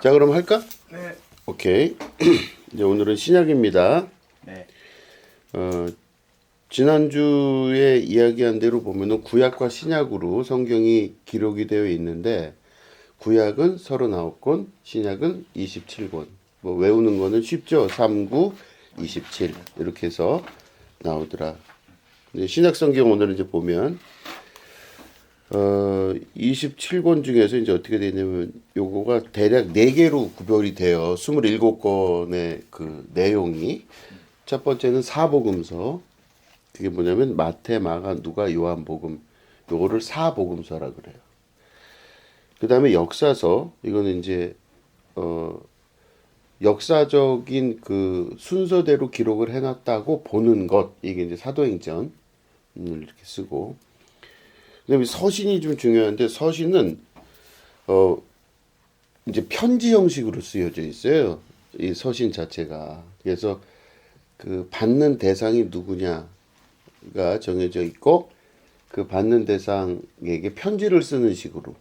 자, 그럼 할까? 네. 오케이. 이제 오늘은 신약입니다. 네. 지난주에 이야기한 대로 보면은 구약과 신약으로 성경이 기록이 되어 있는데, 구약은 39권, 신약은 27권. 뭐 외우는 거는 쉽죠? 39, 27 이렇게 해서 나오더라. 이제 신약 성경 오늘 이제 보면 27권 중에서 이제 어떻게 되냐면 요거가 대략 4개로 구별이 돼요. 27권의 그 내용이. 첫 번째는 사복음서. 그게 뭐냐면 마태, 마가, 누가, 요한복음. 요거를 사복음서라 그래요. 그다음에 역사서. 이거는 이제 역사적인 그 순서대로 기록을 해놨다고 보는 것. 이게 이제 사도행전을 이렇게 쓰고. 그다음에 서신이 좀 중요한데 서신은 이제 편지 형식으로 쓰여져 있어요. 이 서신 자체가. 그래서 그 받는 대상이 누구냐가 정해져 있고 그 받는 대상에게 편지를 쓰는 식으로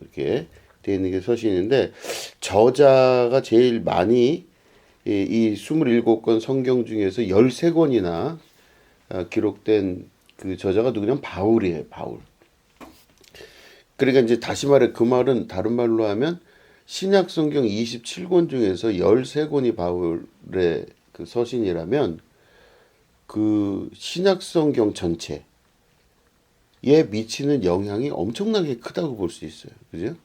이렇게 되어 있는 게 서신인데 저자가 제일 많이 이 27권 성경 중에서 13권이나 기록된 그 저자가 누구냐면 바울이에요. 바울. 그러니까 이제 다시 말해 그 말은 다른 말로 하면 신약 성경 27권 중에서 13권이 바울의 그 서신이라면 그 신약 성경 전체에 미치는 영향이 엄청나게 크다고 볼 수 있어요. 그죠?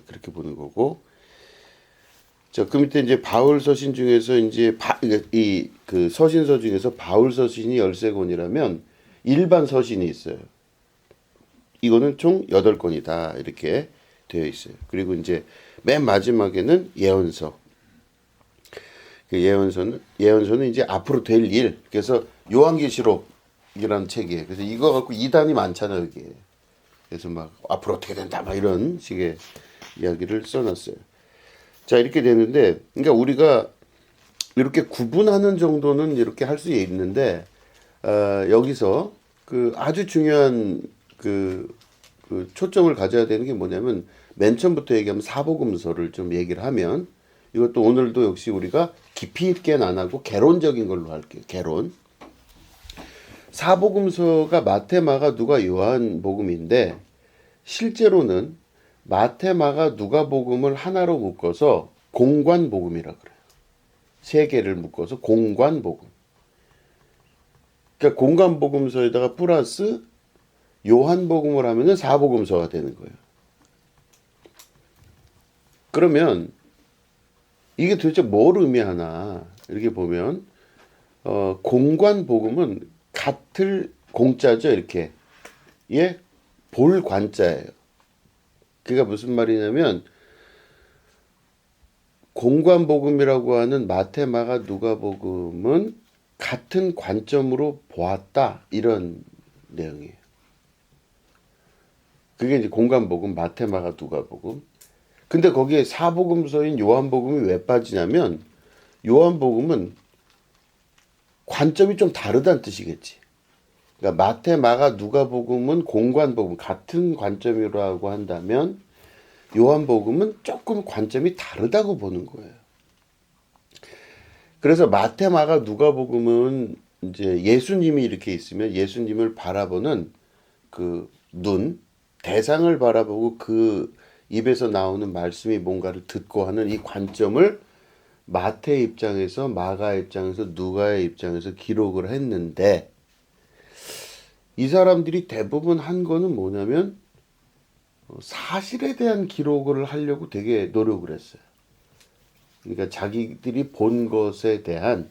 그렇게 보는 거고. 자, 그 밑에 이제 바울 서신 중에서 이제 이 그 서신서 중에서 바울 서신이 13권이라면 일반 서신이 있어요. 이거는 총 8권이다. 이렇게 되어 있어요. 그리고 이제 맨 마지막에는 예언서. 그 예언서는 이제 앞으로 될 일. 그래서 요한계시록이라는 책이에요. 그래서 이거 갖고 이단이 많잖아요, 이게. 그래서 막 앞으로 어떻게 된다 막 이런 식의 이야기를 써놨어요. 자, 이렇게 되는데 그러니까 우리가 이렇게 구분하는 정도는 이렇게 할 수 있는데 여기서 그 아주 중요한 그 초점을 가져야 되는 게 뭐냐면 맨 처음부터 얘기하면 사복음서를 좀 얘기를 하면 이것도 오늘도 역시 우리가 깊이 있게는 안 하고 개론적인 걸로 할게요. 개론. 사복음서가 마태, 마가, 누가, 요한복음인데 실제로는 마태, 마가, 누가복음을 하나로 묶어서 공관복음이라 그래요. 3개를 묶어서 공관복음. 그러니까 공관복음서에다가 플러스 요한복음을 하면은 사복음서가 되는 거예요. 그러면 이게 도대체 뭘 의미하나 이렇게 보면 공관복음은 같을 공자죠 이렇게 볼 관자예요. 그게 무슨 말이냐면 공관복음이라고 하는 마태, 마가, 누가복음은 같은 관점으로 보았다 이런 내용이에요. 그게 이제 공관복음 마태, 마가, 누가복음. 근데 거기에 사복음서인 요한복음이 왜 빠지냐면 요한복음은 관점이 좀 다르다는 뜻이겠지. 그러니까 마태, 마가, 누가복음은 공관복음 같은 관점이라고 한다면 요한복음은 조금 관점이 다르다고 보는 거예요. 그래서 마태, 마가, 누가복음은 이제 예수님이 이렇게 있으면 예수님을 바라보는 그 눈, 대상을 바라보고 그 입에서 나오는 말씀이 뭔가를 듣고 하는 이 관점을 마태 입장에서 마가 입장에서 누가의 입장에서 기록을 했는데 이 사람들이 대부분 한 거는 뭐냐면 사실에 대한 기록을 하려고 되게 노력을 했어요. 그러니까 자기들이 본 것에 대한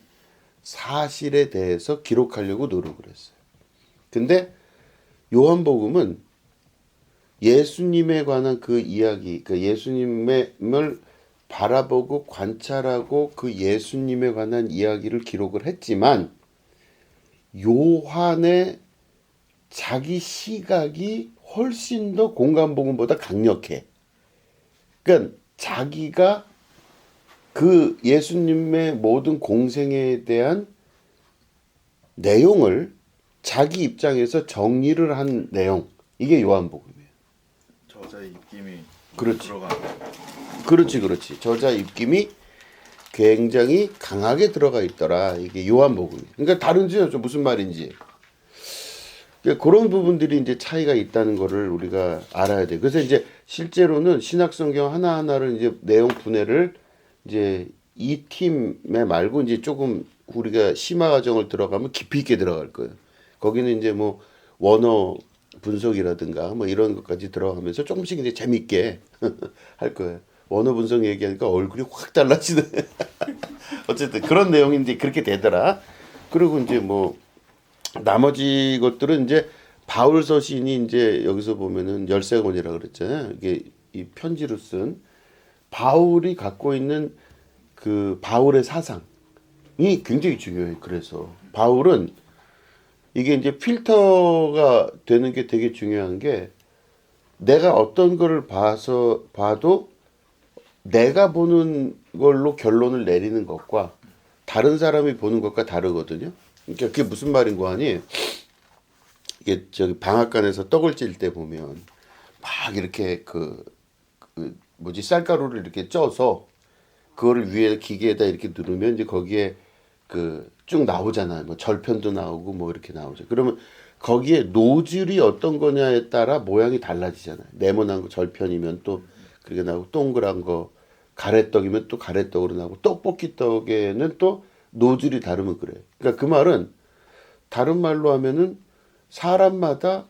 사실에 대해서 기록하려고 노력을 했어요. 근데 요한복음은 예수님에 관한 그 이야기, 그 예수님을 바라보고 관찰하고 그 예수님에 관한 이야기를 기록을 했지만 요한의 자기 시각이 훨씬 더 공간복음보다 강력해. 그러니까 자기가 그 예수님의 모든 공생에 대한 내용을 자기 입장에서 정리를 한 내용. 이게 요한복음이에요. 저 저자의 입김이 그렇지. 들어가. 그렇지. 저자 입김이 굉장히 강하게 들어가 있더라. 이게 요한복음이. 그러니까 다른지 무슨 말인지. 그러니까 그런 부분들이 이제 차이가 있다는 거를 우리가 알아야 돼. 그래서 이제 실제로는 신약성경 하나하나를 이제 내용 분해를 이제 이 팀에 말고 이제 조금 우리가 심화 과정을 들어가면 깊이 있게 들어갈 거예요. 거기는 이제 뭐 원어 분석이라든가 뭐 이런 것까지 들어가면서 조금씩 이제 재밌게 할 거예요. 원어 분석 얘기하니까 얼굴이 확 달라지네. 어쨌든 그런 내용인데 그렇게 되더라. 그리고 이제 뭐 나머지 것들은 이제 바울 서신이 이제 여기서 보면은 13권이라 그랬잖아요. 이게 이 편지로 쓴 바울이 갖고 있는 그 바울의 사상이 굉장히 중요해요. 그래서 바울은 이게 이제 필터가 되는 게 되게 중요한 게 내가 어떤 거를 봐도 내가 보는 걸로 결론을 내리는 것과 다른 사람이 보는 것과 다르거든요. 그러니까 그게 무슨 말인고 하니 이게 저기 방앗간에서 떡을 찔 때 보면 막 이렇게 그 뭐지 쌀가루를 이렇게 쪄서 그거를 위에 기계에다 이렇게 누르면 이제 거기에 그 쭉 나오잖아요. 뭐 절편도 나오고 뭐 이렇게 나오죠. 그러면 거기에 노즐이 어떤 거냐에 따라 모양이 달라지잖아요. 네모난 거 절편이면 또 그렇게 나오고 동그란 거 가래떡이면 또 가래떡으로 나오고 떡볶이 떡에는 또 노즐이 다르면 그래요. 그러니까 그 말은 다른 말로 하면은 사람마다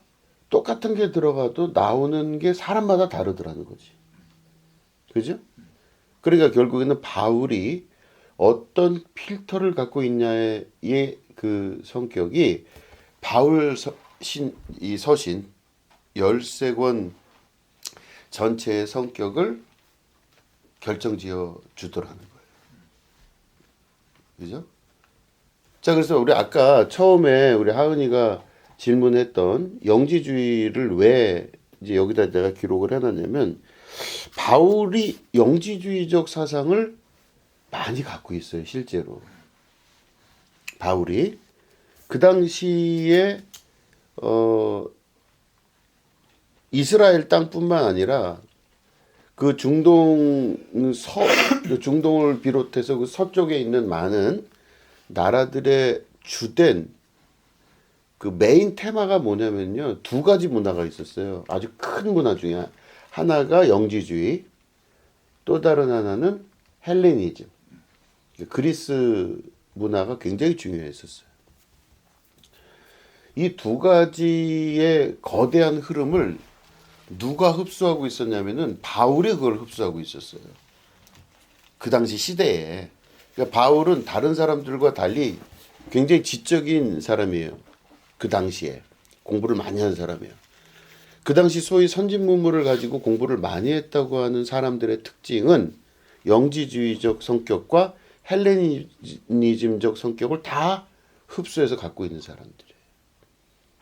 똑같은 게 들어가도 나오는 게 사람마다 다르더라는 거지. 그죠? 그러니까 결국에는 바울이 어떤 필터를 갖고 있냐의 그 성격이 바울 이 서신 13권 전체의 성격을 결정지어 주더라는 거예요. 그죠? 자, 그래서 우리 아까 처음에 우리 하은이가 질문했던 영지주의를 왜 이제 여기다 내가 기록을 해놨냐면 바울이 영지주의적 사상을 많이 갖고 있어요, 실제로. 바울이 그 당시에 이스라엘 땅뿐만 아니라 그 중동을 비롯해서 그 서쪽에 있는 많은 나라들의 주된 그 메인 테마가 뭐냐면요, 두 가지 문화가 있었어요. 아주 큰 문화 중에 하나가 영지주의, 또 다른 하나는 헬레니즘. 그리스 문화가 굉장히 중요했었어요. 이 두 가지의 거대한 흐름을 누가 흡수하고 있었냐면은 바울이 그걸 흡수하고 있었어요. 그 당시 시대에. 그러니까 바울은 다른 사람들과 달리 굉장히 지적인 사람이에요. 그 당시에 공부를 많이 한 사람이에요. 그 당시 소위 선진문물을 가지고 공부를 많이 했다고 하는 사람들의 특징은 영지주의적 성격과 헬레니즘적 성격을 다 흡수해서 갖고 있는 사람들이에요.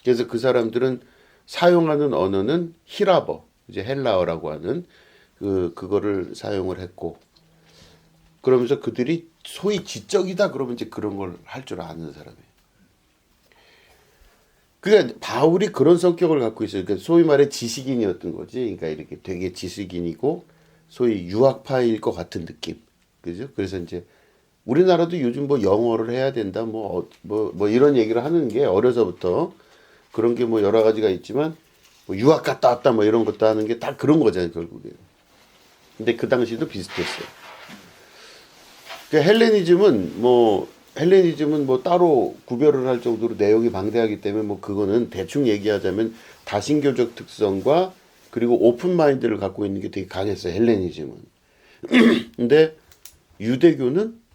그래서 그 사람들은 사용하는 언어는 히라버, 이제 헬라어라고 하는 그거를 사용을 했고, 그러면서 그들이 소위 지적이다 그러면 이제 그런 걸 할 줄 아는 사람이에요. 그러니까 바울이 그런 성격을 갖고 있어요. 그러니까 소위 말해 지식인이었던 거지. 그러니까 이렇게 되게 지식인이고 소위 유학파일 것 같은 느낌, 그죠? 그래서 이제 우리나라도 요즘 뭐 영어를 해야 된다, 뭐 이런 얘기를 하는 게 어려서부터 그런 게 뭐 여러 가지가 있지만 뭐 유학 갔다 왔다 뭐 이런 것도 하는 게 다 그런 거잖아요, 결국에. 근데 그 당시도 비슷했어요. 그 헬레니즘은 뭐 따로 구별을 할 정도로 내용이 방대하기 때문에 뭐 그거는 대충 얘기하자면 다신교적 특성과 그리고 오픈 마인드를 갖고 있는 게 되게 강했어요, 헬레니즘은. 근데 유대교는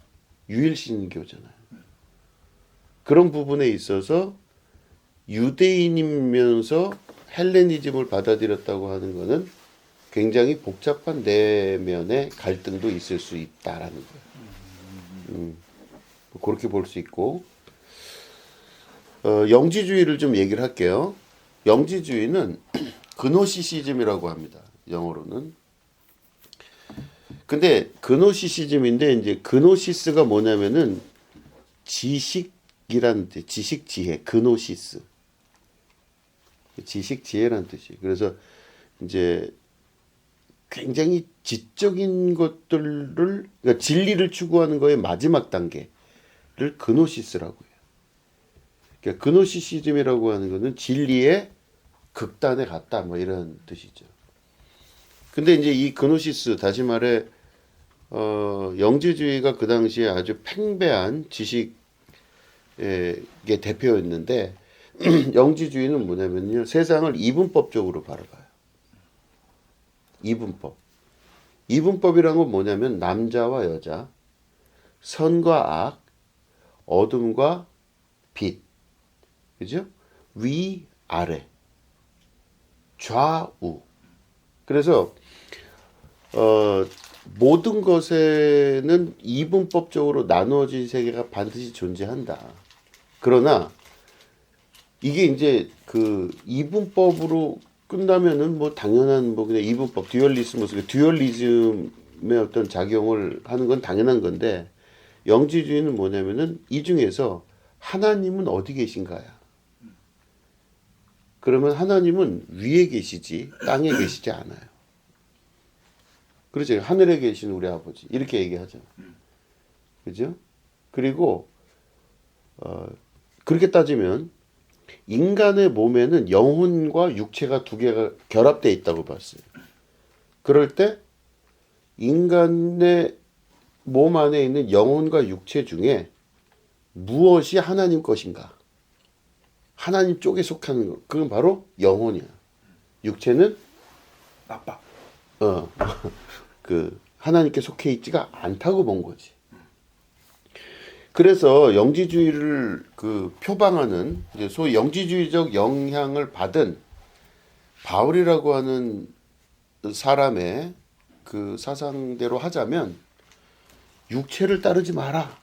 유일신교잖아요. 그런 부분에 있어서 유대인이면서 헬레니즘을 받아들였다고 하는 것은 굉장히 복잡한 내면의 갈등도 있을 수 있다라는 거예요. 그렇게 볼 수 있고, 영지주의를 좀 얘기를 할게요. 영지주의는 그노시시즘이라고 합니다. 영어로는. 근데 그노시시즘인데 이제 그노시스가 뭐냐면은 지식이라는 뜻, 지식 지혜, 그노시스. 지식 지혜라는 뜻이. 그래서 이제 굉장히 지적인 것들을 그러니까 진리를 추구하는 거의 마지막 단계를 그노시스라고 해요. 그러니까 그노시시즘이라고 하는 거는 진리의 극단에 갔다 뭐 이런 뜻이죠. 근데 이제 이 그노시스 다시 말해 영지주의가 그 당시에 아주 팽배한 지식의 대표였는데 영지주의는 뭐냐면요. 세상을 이분법적으로 바라봐요. 이분법. 이분법이란 건 뭐냐면 남자와 여자, 선과 악, 어둠과 빛, 그죠? 위, 아래, 좌우. 그래서 모든 것에는 이분법적으로 나누어진 세계가 반드시 존재한다. 그러나 이게 이제 그 이분법으로 끝나면은 뭐 당연한 뭐 그냥 이분법 듀얼리즘 듀얼리즘의 어떤 작용을 하는 건 당연한 건데 영지주의는 뭐냐면은 이 중에서 하나님은 어디 계신가야? 그러면 하나님은 위에 계시지 땅에 계시지 않아요. 그렇죠. 하늘에 계신 우리 아버지 이렇게 얘기하죠. 그죠? 그리고 그렇게 따지면 인간의 몸에는 영혼과 육체가 두 개가 결합되어 있다고 봤어요. 그럴 때 인간의 몸 안에 있는 영혼과 육체 중에 무엇이 하나님 것인가? 하나님 쪽에 속하는 것. 그건 바로 영혼이야. 육체는 나빠. 그 하나님께 속해 있지가 않다고 본 거지. 그래서 영지주의를 그 표방하는 이제 소위 영지주의적 영향을 받은 바울이라고 하는 사람의 그 사상대로 하자면 육체를 따르지 마라.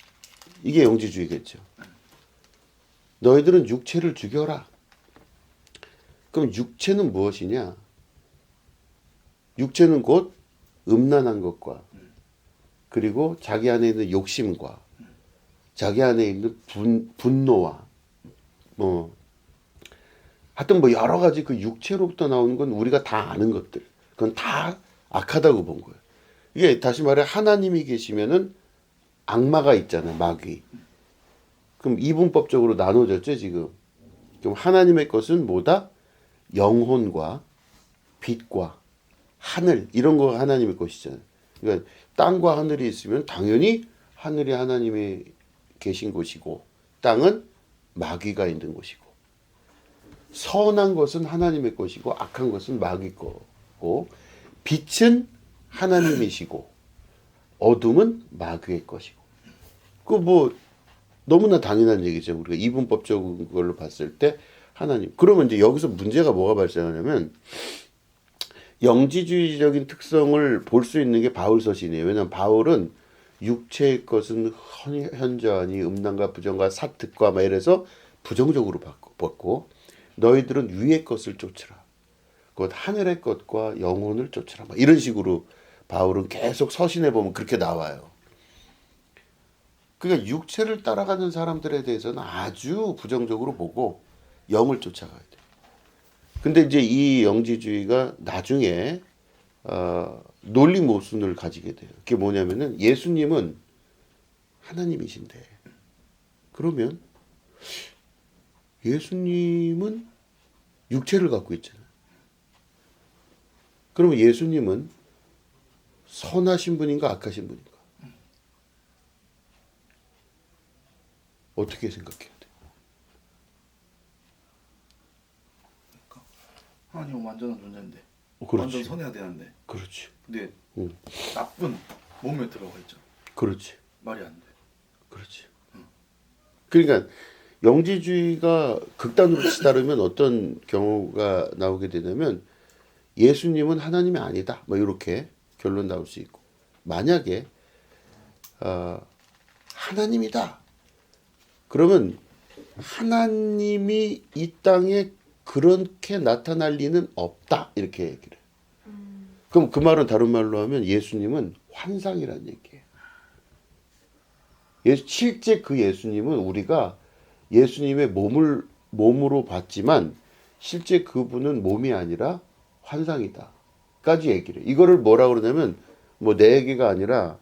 이게 영지주의겠죠. 너희들은 육체를 죽여라. 그럼 육체는 무엇이냐? 육체는 곧 음란한 것과 그리고 자기 안에 있는 욕심과 자기 안에 있는 분노와 뭐 하여튼 뭐 여러 가지 그 육체로부터 나오는 건 우리가 다 아는 것들. 그건 다 악하다고 본 거예요. 이게 다시 말해 하나님이 계시면은 악마가 있잖아요. 마귀. 그럼 이분법적으로 나눠졌죠 지금. 그럼 하나님의 것은 뭐다? 영혼과 빛과 하늘 이런 거 하나님의 것이잖아요. 그러니까 땅과 하늘이 있으면 당연히 하늘이 하나님이 계신 곳이고 땅은 마귀가 있는 곳이고 선한 것은 하나님의 것이고 악한 것은 마귀 거고 빛은 하나님이시고 어둠은 마귀의 것이고 그 뭐 너무나 당연한 얘기죠. 우리가 이분법적인 걸로 봤을 때 하나님. 그러면 이제 여기서 문제가 뭐가 발생하냐면 영지주의적인 특성을 볼 수 있는 게 바울 서신이에요. 왜냐하면 바울은 육체의 것은 현저하니 음란과 부정과 사특과 막 이래서 부정적으로 봤고 너희들은 위의 것을 쫓으라. 곧 하늘의 것과 영혼을 쫓으라. 막 이런 식으로 바울은 계속 서신에 보면 그렇게 나와요. 그러니까 육체를 따라가는 사람들에 대해서는 아주 부정적으로 보고 영을 쫓아가야 돼. 근데 이제 이 영지주의가 나중에 논리 모순을 가지게 돼요. 그게 뭐냐면은 예수님은 하나님이신데 그러면 예수님은 육체를 갖고 있잖아요. 그러면 예수님은 선하신 분인가 악하신 분인가? 어떻게 생각해야 돼? 하나님은 완전한 존재인데 그렇지. 완전 선해야 되는데 그렇지. 근데 나쁜 몸에 들어가 있죠. 그렇지. 말이 안 돼. 그렇지. 그러니까 영지주의가 극단으로 치달으면 어떤 경우가 나오게 되냐면 예수님은 하나님이 아니다. 뭐 이렇게 결론 나올 수 있고 만약에 하나님이다. 그러면 하나님이 이 땅에 그렇게 나타날 리는 없다. 이렇게 얘기를 해요. 그럼 그 말은 다른 말로 하면 예수님은 환상이라는 얘기예요. 실제 그 예수님은 우리가 예수님의 몸으로 봤지만 실제 그분은 몸이 아니라 환상이다. 까지 얘기를 해. 이거를 뭐라 그러냐면 뭐 내 얘기가 아니라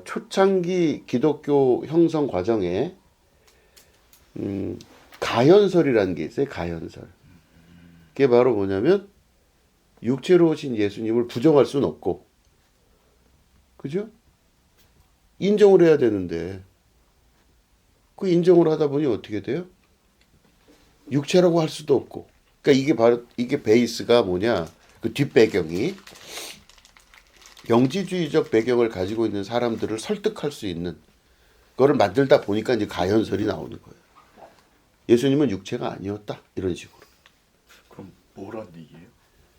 초창기 기독교 형성 과정에 가현설이라는 게 있어요. 가현설. 그게 바로 뭐냐면 육체로 오신 예수님을 부정할 수는 없고, 그죠? 인정을 해야 되는데 그 인정을 하다 보니 어떻게 돼요? 육체라고 할 수도 없고. 그러니까 이게 바로 이게 베이스가 뭐냐? 그 뒷배경이 영지주의적 배경을 가지고 있는 사람들을 설득할 수 있는 거를 만들다 보니까 이제 가현설이 나오는 거예요. 예수님은 육체가 아니었다 이런 식으로. 그럼 뭐란 얘기예요?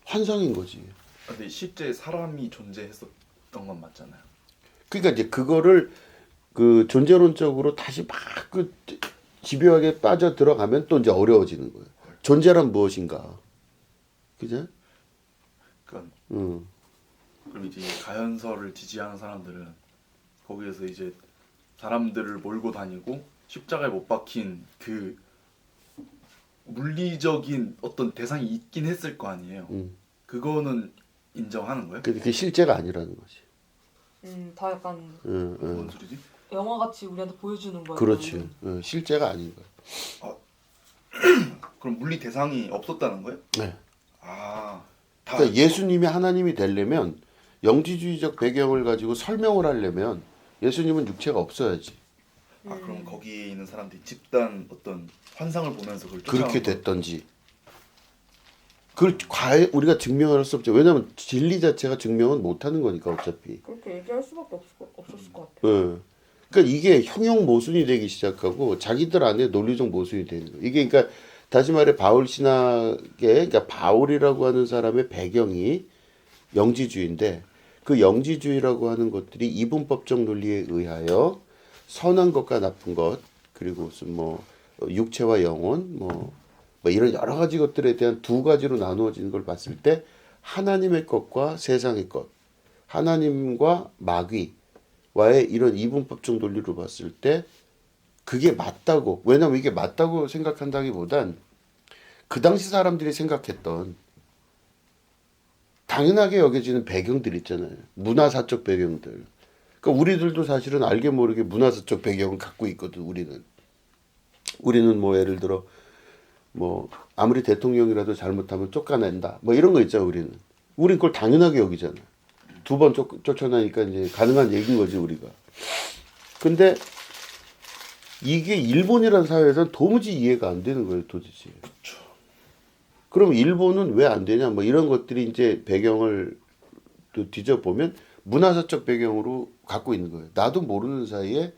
환상인 거지. 근데 실제 사람이 존재했었던 건 맞잖아요. 그러니까 이제 그거를 그 존재론적으로 다시 막 그 집요하게 빠져 들어가면 또 이제 어려워지는 거예요. 존재란 무엇인가, 그죠? 그러니까 음. 그럼 이제 가현설을 지지하는 사람들은 거기에서 이제 사람들을 몰고 다니고 십자가에 못 박힌 그 물리적인 어떤 대상이 있긴 했을 거 아니에요. 그거는 인정하는 거예요? 근데 그게 실제가 아니라는 거지. 다 약간 뭔 소리지? 영화같이 우리한테 보여주는 거예요. 그렇지. 실제가 아닌 거야. 그럼 물리 대상이 없었다는 거예요? 네. 다 그러니까 예수님이 하나님이 되려면 영지주의적 배경을 가지고 설명을 하려면 예수님은 육체가 없어야지. 그럼 거기에 있는 사람들이 집단 어떤 환상을 보면서 그걸 그렇게 쫓아가는 거예요? 됐던지. 그걸 우리가 증명할 수 없죠. 왜냐하면 진리 자체가 증명은 못하는 거니까 어차피. 그렇게 얘기할 수밖에 없었을 것 같아요. 예. 그러니까 이게 형용 모순이 되기 시작하고 자기들 안에 논리적 모순이 되는 거예요. 이게 그러니까 다시 말해 바울 신학의 그러니까 바울이라고 하는 사람의 배경이 영지주의인데 그 영지주의라고 하는 것들이 이분법적 논리에 의하여 선한 것과 나쁜 것 그리고 무슨 뭐 육체와 영혼 뭐 이런 여러 가지 것들에 대한 두 가지로 나누어지는 걸 봤을 때 하나님의 것과 세상의 것, 하나님과 마귀와의 이런 이분법적 논리로 봤을 때 그게 맞다고. 왜냐면 이게 맞다고 생각한다기보단 그 당시 사람들이 생각했던 당연하게 여겨지는 배경들 있잖아요. 문화사적 배경들. 그러니까 우리들도 사실은 알게 모르게 문화사적 배경을 갖고 있거든. 우리는 뭐 예를 들어 뭐 아무리 대통령이라도 잘못하면 쫓아낸다. 뭐 이런 거 있잖아. 우리는 그걸 당연하게 여기잖아. 두 번 쫓아나니까 이제 가능한 얘기인 거지 우리가. 근데 이게 일본이라는 사회에서는 도무지 이해가 안 되는 거예요, 도대체. 그럼 일본은 왜 안 되냐? 뭐 이런 것들이 이제 배경을 또 뒤져보면 문화사적 배경으로 갖고 있는 거예요. 나도 모르는 사이에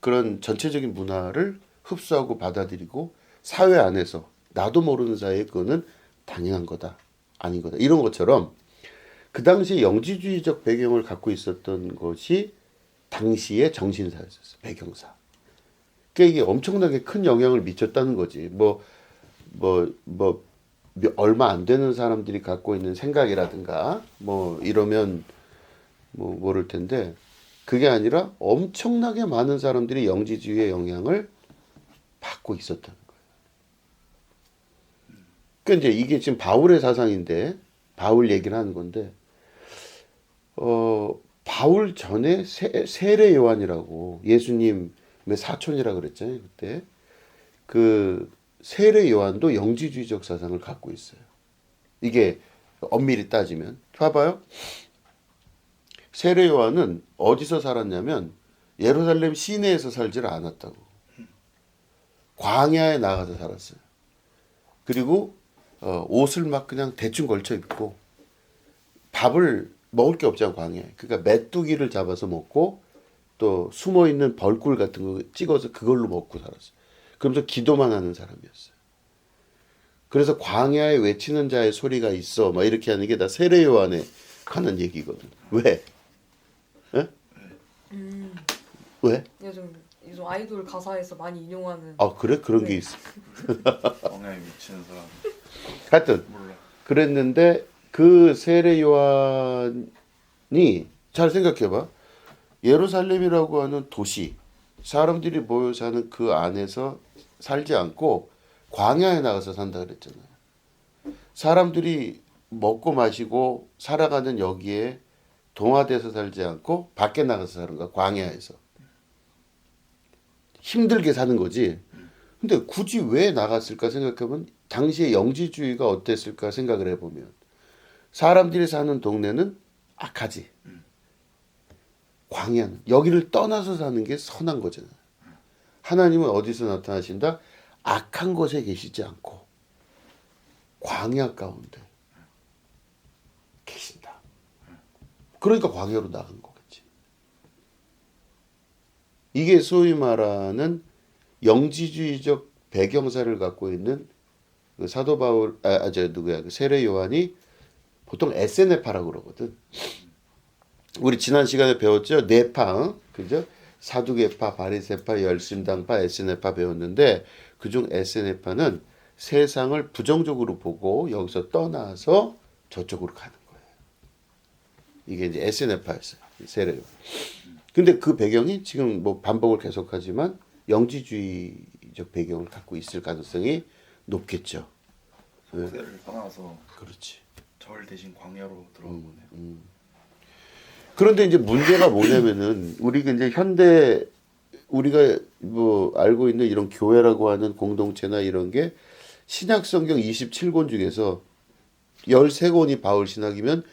그런 전체적인 문화를 흡수하고 받아들이고 사회 안에서 나도 모르는 사이에 그거는 당연한 거다, 아닌 거다. 이런 것처럼 그 당시에 영지주의적 배경을 갖고 있었던 것이 당시의 정신사였어요. 배경사. 그러니까 이게 엄청나게 큰 영향을 미쳤다는 거지. 얼마 안 되는 사람들이 갖고 있는 생각이라든가 뭐 이러면 뭐 모를 텐데 그게 아니라 엄청나게 많은 사람들이 영지주의의 영향을 받고 있었다는 거예요. 그러니까 이제 이게 지금 바울의 사상인데 바울 얘기를 하는 건데 바울 전에 세례 요한이라고 예수님의 사촌이라 그랬잖아요. 그때 그 세례 요한도 영지주의적 사상을 갖고 있어요. 이게 엄밀히 따지면 봐봐요. 세례 요한은 어디서 살았냐면 예루살렘 시내에서 살지를 않았다고. 광야에 나가서 살았어요. 그리고 옷을 막 그냥 대충 걸쳐 입고 밥을 먹을 게 없잖아 광야에. 그러니까 메뚜기를 잡아서 먹고 또 숨어 있는 벌꿀 같은 거 찍어서 그걸로 먹고 살았어요. 그러면서 기도만 하는 사람이었어요. 그래서 광야에 외치는 자의 소리가 있어. 막 이렇게 하는 게 다 세례 요한에 하는 얘기거든. 왜? 에? 왜? 요즘 아이돌 가사에서 많이 인용하는. 아 그래? 그런 게 네. 있어. 광야에 미치는 사람 하여튼 몰라. 그랬는데 그 세례 요한이 잘 생각해봐. 예루살렘이라고 하는 도시 사람들이 모여 사는 그 안에서 살지 않고 광야에 나가서 산다 그랬잖아요. 사람들이 먹고 마시고 살아가는 여기에 동화돼서 살지 않고 밖에 나가서 사는 거야. 광야에서. 힘들게 사는 거지. 근데 굳이 왜 나갔을까 생각하면 당시에 영지주의가 어땠을까 생각을 해보면 사람들이 사는 동네는 악하지. 광야는 여기를 떠나서 사는 게 선한 거잖아. 하나님은 어디서 나타나신다? 악한 곳에 계시지 않고 광야 가운데 계신다. 그러니까 광야로 나간 거겠지. 이게 소위 말하는 영지주의적 배경사를 갖고 있는 그 사도 바울, 그 세례 요한이 보통 에세네파라고 그러거든. 우리 지난 시간에 배웠죠? 네 파, 그죠? 사두개파, 바리새파, 열심당파, 에세네파 배웠는데 그중 에세네파는 세상을 부정적으로 보고 여기서 떠나서 저쪽으로 가는 거예요. 이게 이제 에세네파였어요. 세례. 근데 그 배경이 지금 뭐 반복을 계속하지만 영지주의적 배경을 갖고 있을 가능성이 높겠죠. 속세를 떠나서 그렇지. 절 대신 광야로 들어간 거네요. 그런데 이제 문제가 뭐냐면은 우리가 이제 현대 우리가 뭐 알고 있는 이런 교회라고 하는 공동체나 이런 게 신약 성경 27권 중에서 13권이 바울 신학이면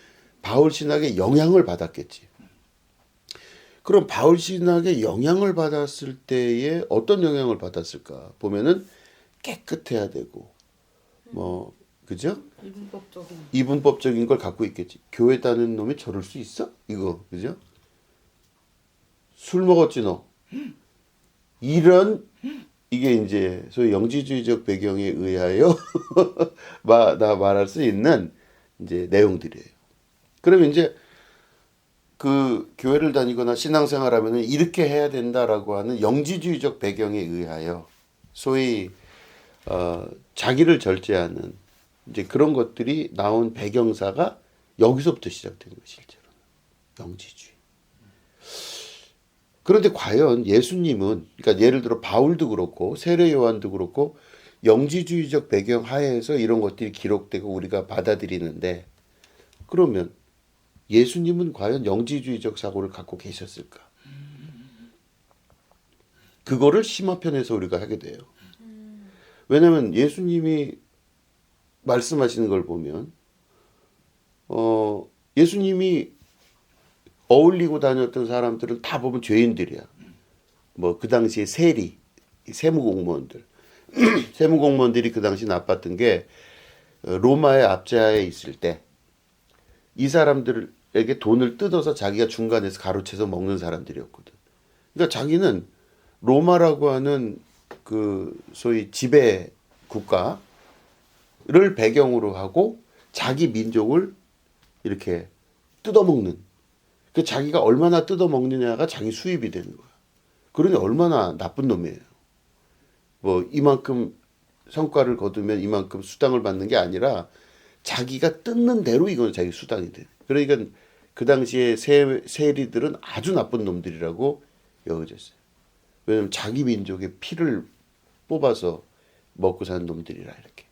바울 신학의 영향을 받았겠지. 그럼 바울 신학의 영향을 받았을 때에 어떤 영향을 받았을까? 보면은 깨끗해야 되고 뭐 그죠? 이분법적인 걸 갖고 있겠지. 교회 다니는 놈이 저럴 수 있어? 이거 그죠? 술 먹었지 너. 이런 이게 이제 소위 영지주의적 배경에 의하여 나 말할 수 있는 이제 내용들이에요. 그러면 이제 그 교회를 다니거나 신앙생활하면은 이렇게 해야 된다라고 하는 영지주의적 배경에 의하여 소위 자기를 절제하는 이제 그런 것들이 나온 배경사가 여기서부터 시작된 거예요, 실제로는. 영지주의. 그런데 과연 예수님은, 그러니까 예를 들어 바울도 그렇고 세례 요한도 그렇고 영지주의적 배경 하에서 이런 것들이 기록되고 우리가 받아들이는데 그러면 예수님은 과연 영지주의적 사고를 갖고 계셨을까? 그거를 심화편에서 우리가 하게 돼요. 왜냐하면 예수님이 말씀하시는 걸 보면 예수님이 어울리고 다녔던 사람들은 다 보면 죄인들이야. 뭐 그 당시에 세리, 세무공무원들. 세무공무원들이 그 당시 나빴던 게 로마의 압제하에 있을 때 이 사람들에게 돈을 뜯어서 자기가 중간에서 가로채서 먹는 사람들이었거든. 그러니까 자기는 로마라고 하는 그 소위 지배 국가를 배경으로 하고 자기 민족을 이렇게 뜯어먹는. 그 자기가 얼마나 뜯어먹느냐가 자기 수입이 되는 거야. 그러니 얼마나 나쁜 놈이에요. 뭐 이만큼 성과를 거두면 이만큼 수당을 받는 게 아니라 자기가 뜯는 대로 이건 자기 수당이 돼. 그러니까 그 당시에 세리들은 아주 나쁜 놈들이라고 여겨졌어요. 왜냐면 자기 민족의 피를 뽑아서 먹고 사는 놈들이라 이렇게.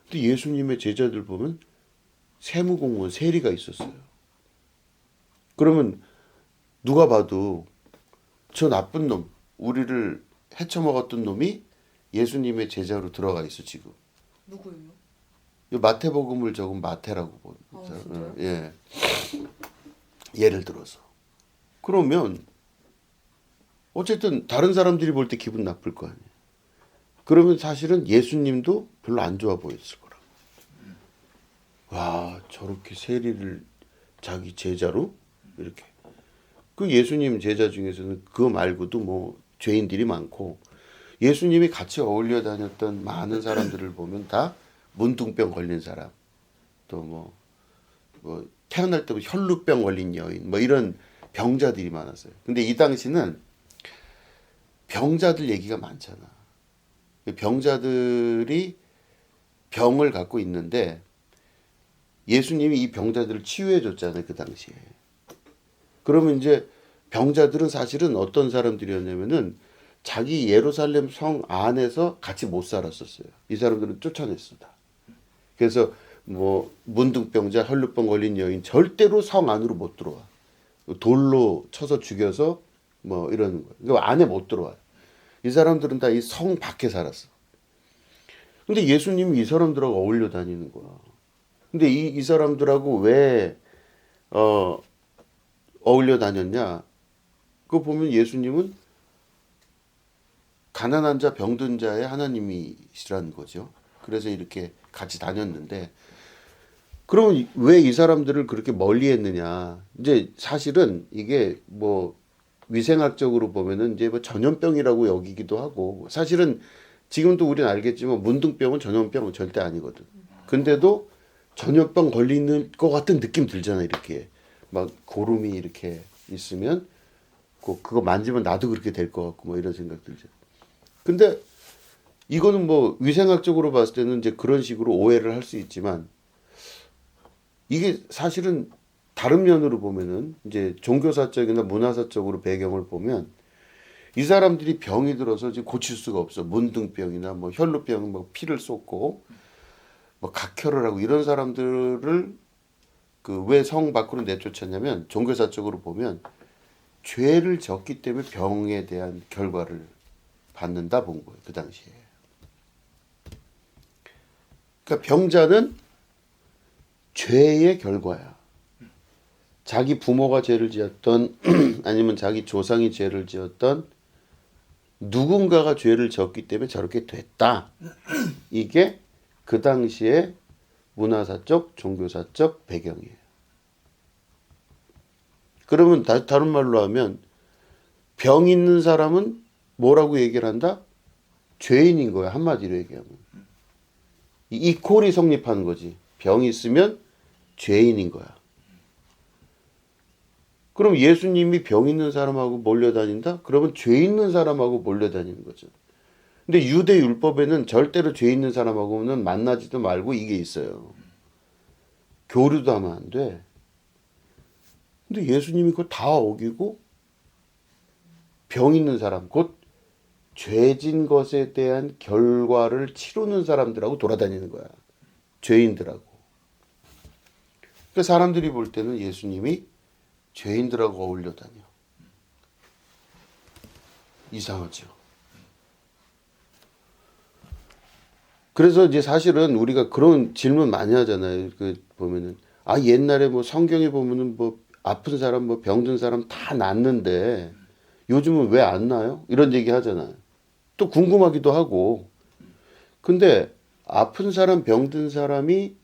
근데 예수님의 제자들 보면 세무공무원 세리가 있었어요. 그러면 누가 봐도 저 나쁜 놈, 우리를 헤쳐먹었던 놈이 예수님의 제자로 들어가 있어 지금. 누구예요? 이 마태복음을 적은 마태라고 보는 진짜요? 예. 예를 들어서. 그러면 어쨌든 다른 사람들이 볼 때 기분 나쁠 거 아니에요. 그러면 사실은 예수님도 별로 안 좋아 보였을 거라고. 와, 저렇게 세리를 자기 제자로 이렇게. 그 예수님 제자 중에서는 그거 말고도 뭐 죄인들이 많고 예수님이 같이 어울려 다녔던 많은 사람들을 보면 다 문둥병 걸린 사람, 또 뭐 태어날 때부터 혈루병 걸린 여인, 뭐 이런 병자들이 많았어요. 근데 이 당시는 병자들 얘기가 많잖아. 병자들이 병을 갖고 있는데 예수님이 이 병자들을 치유해 줬잖아요, 그 당시에. 그러면 이제 병자들은 사실은 어떤 사람들이었냐면은 자기 예루살렘 성 안에서 같이 못 살았었어요. 이 사람들은 쫓아냈어 다. 그래서 뭐 문둥병자, 혈루병 걸린 여인 절대로 성 안으로 못 들어와. 돌로 쳐서 죽여서 뭐 이러는 거야. 그러니까 안에 못 들어와요. 이 사람들은 다 이 성 밖에 살았어. 근데 예수님이 이 사람들하고 어울려 다니는 거야. 근데 이 사람들하고 왜 어울려 다녔냐? 그거 보면 예수님은 가난한 자, 병든 자의 하나님이시라는 거죠. 그래서 이렇게 같이 다녔는데, 그러면 왜 이 사람들을 그렇게 멀리 했느냐? 이제 사실은 이게 뭐 위생학적으로 보면은 이제 뭐 전염병이라고 여기기도 하고, 사실은 지금도 우리는 알겠지만 문둥병은 전염병은 절대 아니거든. 근데도 전염병 걸리는 것 같은 느낌 들잖아. 이렇게 막 고름이 이렇게 있으면 그거 만지면 나도 그렇게 될 것 같고 뭐 이런 생각 들죠. 근데 이거는 뭐 위생학적으로 봤을 때는 이제 그런 식으로 오해를 할 수 있지만, 이게 사실은 다른 면으로 보면은 이제 종교사적이나 문화사적으로 배경을 보면 이 사람들이 병이 들어서 지금 고칠 수가 없어. 문둥병이나 뭐 혈루병, 뭐 피를 쏟고 뭐 각혈을 하고 이런 사람들을 그 왜 성 밖으로 내쫓았냐면, 종교사적으로 보면 죄를 졌기 때문에 병에 대한 결과를 받는다 본 거예요. 그 당시에. 그러니까 병자는 죄의 결과야. 자기 부모가 죄를 지었던 아니면 자기 조상이 죄를 지었던 누군가가 죄를 졌기 때문에 저렇게 됐다. 이게 그 당시에 문화사적, 종교사적 배경이에요. 그러면 다른 말로 하면 병 있는 사람은 뭐라고 얘기를 한다? 죄인인 거야. 한마디로 얘기하면. 이 콜이 성립하는 거지. 병이 있으면 죄인인 거야. 그럼 예수님이 병 있는 사람하고 몰려다닌다? 그러면 죄 있는 사람하고 몰려다니는 거죠. 근데 유대 율법에는 절대로 죄 있는 사람하고는 만나지도 말고 이게 있어요. 교류도 하면 안 돼. 근데 예수님이 그거 다 어기고 병 있는 사람, 곧 죄진 것에 대한 결과를 치르는 사람들하고 돌아다니는 거야. 죄인들하고. 그러니까 사람들이 볼 때는 예수님이 죄인들하고 어울려 다녀. 이상하죠. 그래서 이제 사실은 우리가 그런 질문 많이 하잖아요. 그 보면은 옛날에 뭐 성경에 보면은 뭐 아픈 사람, 뭐 병든 사람 다 낫는데 요즘은 왜 안 나요? 이런 얘기 하잖아요. 또 궁금하기도 하고. 근데 아픈 사람, 병든 사람이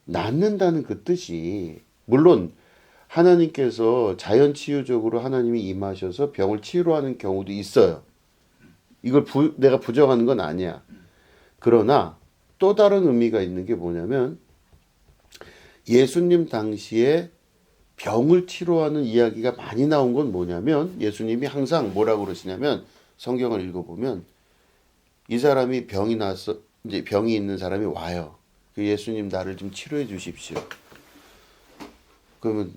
낫는다는 그 뜻이, 물론 하나님께서 자연치유적으로 하나님이 임하셔서 병을 치유하는 경우도 있어요. 이걸 내가 부정하는 건 아니야. 그러나 또 다른 의미가 있는 게 뭐냐면, 예수님 당시에 병을 치료하는 이야기가 많이 나온 건 뭐냐면, 예수님이 항상 뭐라고 그러시냐면, 성경을 읽어보면 이 사람이 병이 나서 이제 병이 있는 사람이 와요. 그 예수님 나를 좀 치료해 주십시오. 그러면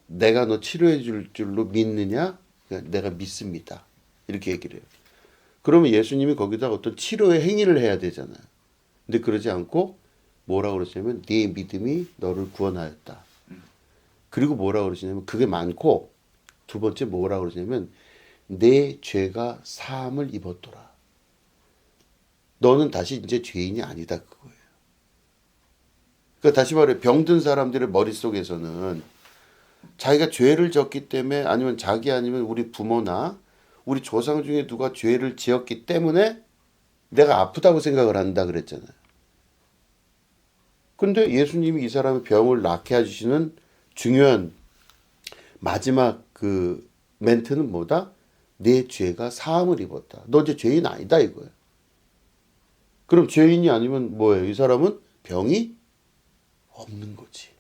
내가 너 치료해 줄 줄로 믿느냐? 내가 믿습니다. 이렇게 얘기를 해요. 그러면 예수님이 거기다 어떤 치료의 행위를 해야 되잖아요. 근데 그러지 않고 뭐라고 그러시냐면 네 믿음이 너를 구원하였다. 그리고 뭐라고 그러시냐면, 그게 많고 두 번째 뭐라고 그러시냐면 내 죄가 사함을 입었더라. 너는 다시 이제 죄인이 아니다 그거예요. 그러니까 다시 말해, 병든 사람들의 머릿속에서는 자기가 죄를 졌기 때문에, 아니면 자기 아니면 우리 부모나 우리 조상 중에 누가 죄를 지었기 때문에 내가 아프다고 생각을 한다 그랬잖아요. 근데 예수님이 이 사람의 병을 낫게 해주시는 중요한 마지막 그 멘트는 뭐다? 내 죄가 사함을 입었다. 너 이제 죄인 아니다 이거야. 그럼 죄인이 아니면 뭐예요? 이 사람은 병이 없는 거지.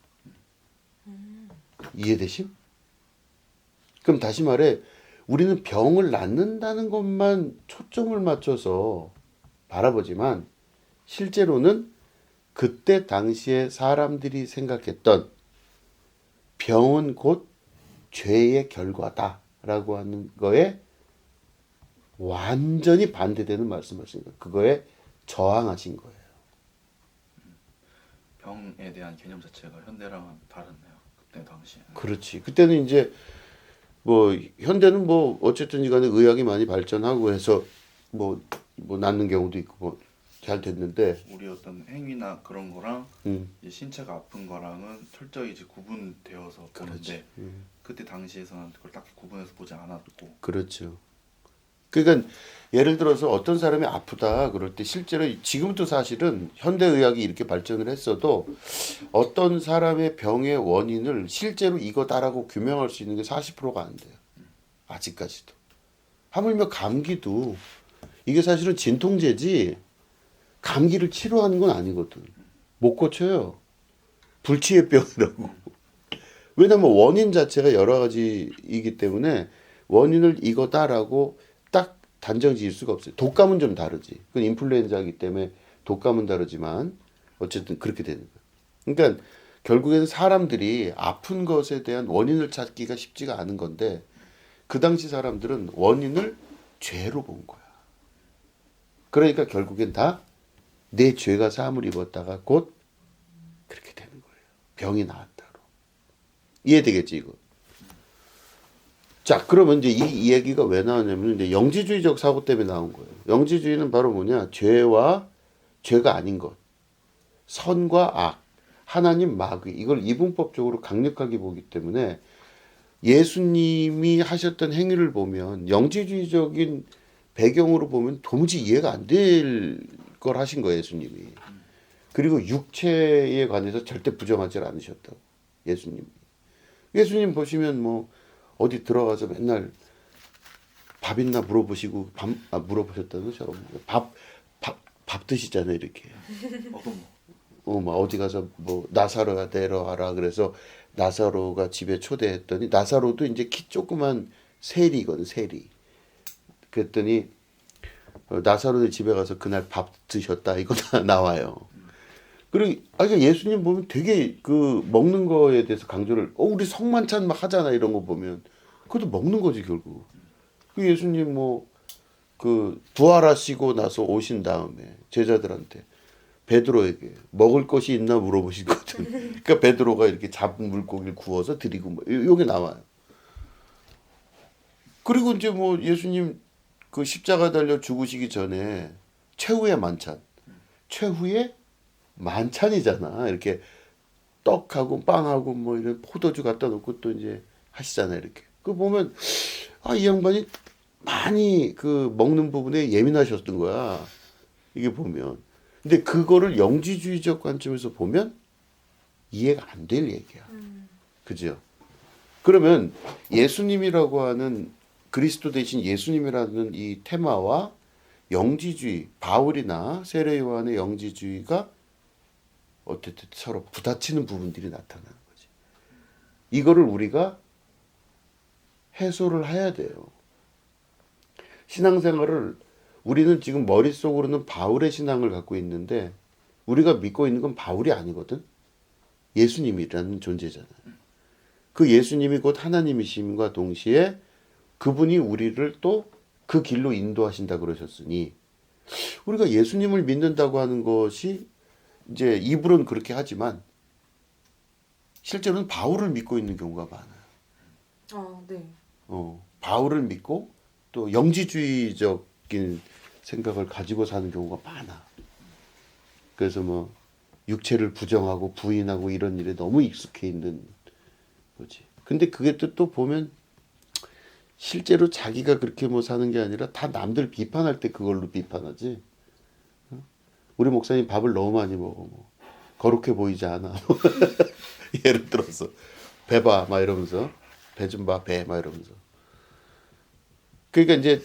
이해되심? 그럼 다시 말해, 우리는 병을 낫는다는 것만 초점을 맞춰서 바라보지만, 실제로는 그때 당시에 사람들이 생각했던 병은 곧 죄의 결과다라고 하는 거에 완전히 반대되는 말씀하신 거예요. 그거에 저항하신 거예요. 병에 대한 개념 자체가 현대랑은 다르네요. 그때 당시에. 그렇지. 그때는 이제 뭐 현대는 뭐 어쨌든 간에 의학이 많이 발전하고 해서 뭐 낫는 경우도 있고 뭐 잘 됐는데 우리 어떤 행위나 그런 거랑 음, 이제 신체가 아픈 거랑은 철저히 이제 구분되어서 보는데 그때 당시에서는 그걸 딱히 구분해서 보지 않았고. 그렇죠. 그러니까 예를 들어서 어떤 사람이 아프다 그럴 때 실제로 지금도 사실은 현대 의학이 이렇게 발전을 했어도 어떤 사람의 병의 원인을 실제로 이거다라고 규명할 수 있는 게 40%가 안 돼요. 아직까지도. 하물며 감기도 이게 사실은 진통제지 감기를 치료하는 건 아니거든. 못 고쳐요. 불치의병이라고. 왜냐면 원인 자체가 여러 가지이기 때문에 원인을 이거다라고 딱 단정 지을 수가 없어요. 독감은 좀 다르지. 그건 인플루엔자이기 때문에 독감은 다르지만 어쨌든 그렇게 되는 거예요. 그러니까 결국에는 사람들이 아픈 것에 대한 원인을 찾기가 쉽지가 않은 건데 그 당시 사람들은 원인을 죄로 본 거야. 그러니까 결국엔 다 내 죄가 사함을 입었다가 곧 그렇게 되는 거예요. 병이 나았다로. 이해되겠지 이거? 자, 그러면 이제 이 얘기가 왜 나왔냐면 이제 영지주의적 사고 때문에 나온 거예요. 영지주의는 바로 뭐냐? 죄와 죄가 아닌 것, 선과 악, 하나님 마귀 이걸 이분법적으로 강력하게 보기 때문에 예수님이 하셨던 행위를 보면 영지주의적인 배경으로 보면 도무지 이해가 안 될 걸 하신 거예요, 예수님이. 그리고 육체에 관해서 절대 부정하지 않으셨다고. 예수님. 예수님 보시면 뭐 어디 들어가서 맨날 밥 있나 물어보시고 물어보셨다는 거죠. 밥 드시잖아요, 이렇게. 어떤 막 어디 가서 뭐 나사로가 데려와라 그래서 나사로가 집에 초대했더니 나사로도 이제 키 조그만 세리거든, 세리. 그랬더니 나사로네 집에 가서 그날 밥 드셨다 이거 나와요. 그리고 그러니까 예수님 보면 되게 그 먹는 거에 대해서 강조를 우리 성만찬 막 하잖아 이런 거 보면 그것도 먹는 거지 결국. 그 예수님 뭐 그 부활하시고 나서 오신 다음에 제자들한테 베드로에게 먹을 것이 있나 물어보시거든. 그러니까 베드로가 이렇게 잡은 물고기를 구워서 드리고 뭐 요게 나와요. 그리고 이제 뭐 예수님 그 십자가 달려 죽으시기 전에 최후의 만찬, 최후의 만찬이잖아. 이렇게 떡하고 빵하고 뭐 이런 포도주 갖다 놓고 또 이제 하시잖아요. 이렇게. 그 보면 이 양반이 많이 그 먹는 부분에 예민하셨던 거야. 이게 보면. 근데 그거를 영지주의적 관점에서 보면 이해가 안 될 얘기야. 그죠? 그러면 예수님이라고 하는 그리스도 대신 예수님이라는 이 테마와 영지주의, 바울이나 세례 요한의 영지주의가 어쨌든 서로 부딪히는 부분들이 나타나는 거지. 이거를 우리가 해소를 해야 돼요. 신앙생활을 우리는 지금 머릿속으로는 바울의 신앙을 갖고 있는데 우리가 믿고 있는 건 바울이 아니거든. 예수님이라는 존재잖아요. 그 예수님이 곧 하나님이심과 동시에 그분이 우리를 또 그 길로 인도하신다 그러셨으니 우리가 예수님을 믿는다고 하는 것이 이제 입으로는 그렇게 하지만 실제로는 바울을 믿고 있는 경우가 많아요. 네. 바울을 믿고 또 영지주의적인 생각을 가지고 사는 경우가 많아. 그래서 뭐 육체를 부정하고 부인하고 이런 일에 너무 익숙해 있는 거지. 근데 그게 또 보면 실제로 자기가 그렇게 뭐 사는 게 아니라 다 남들 비판할 때 그걸로 비판하지. 우리 목사님 밥을 너무 많이 먹어. 뭐. 거룩해 보이지 않아. 예를 들어서 배 봐, 막 이러면서 배 좀 봐, 배, 막 이러면서. 그러니까 이제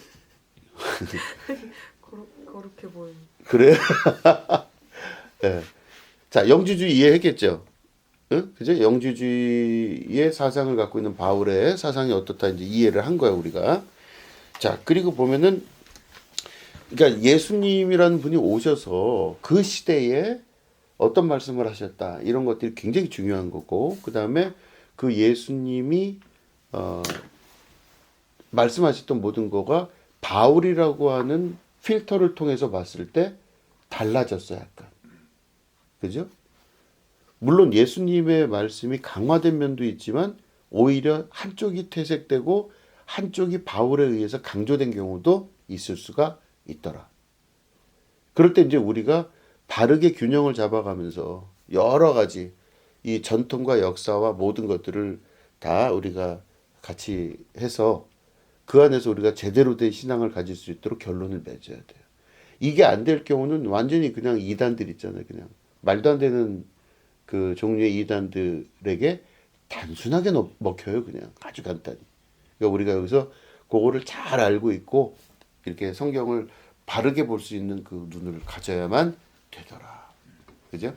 거룩해 보이는. 그래. 네. 자, 영지주의 이해했겠죠? 응? 그죠? 영지주의의 사상을 갖고 있는 바울의 사상이 어떻다 이제 이해를 한 거야 우리가. 자, 그리고 보면은 그러니까 예수님이라는 분이 오셔서 그 시대에 어떤 말씀을 하셨다 이런 것들이 굉장히 중요한 거고 그 다음에 그 예수님이 말씀하셨던 모든 거가 바울이라고 하는 필터를 통해서 봤을 때 달라졌어 약간. 그죠? 물론 예수님의 말씀이 강화된 면도 있지만 오히려 한쪽이 퇴색되고 한쪽이 바울에 의해서 강조된 경우도 있을 수가 있더라. 그럴 때 이제 우리가 바르게 균형을 잡아가면서 여러 가지 이 전통과 역사와 모든 것들을 다 우리가 같이 해서 그 안에서 우리가 제대로 된 신앙을 가질 수 있도록 결론을 맺어야 돼요. 이게 안 될 경우는 완전히 그냥 이단들 있잖아요. 그냥 말도 안 되는 그 종류의 이단들에게 단순하게 먹혀요. 그냥 아주 간단히. 그러니까 우리가 여기서 그거를 잘 알고 있고 이렇게 성경을 바르게 볼 수 있는 그 눈을 가져야만 되더라. 그죠?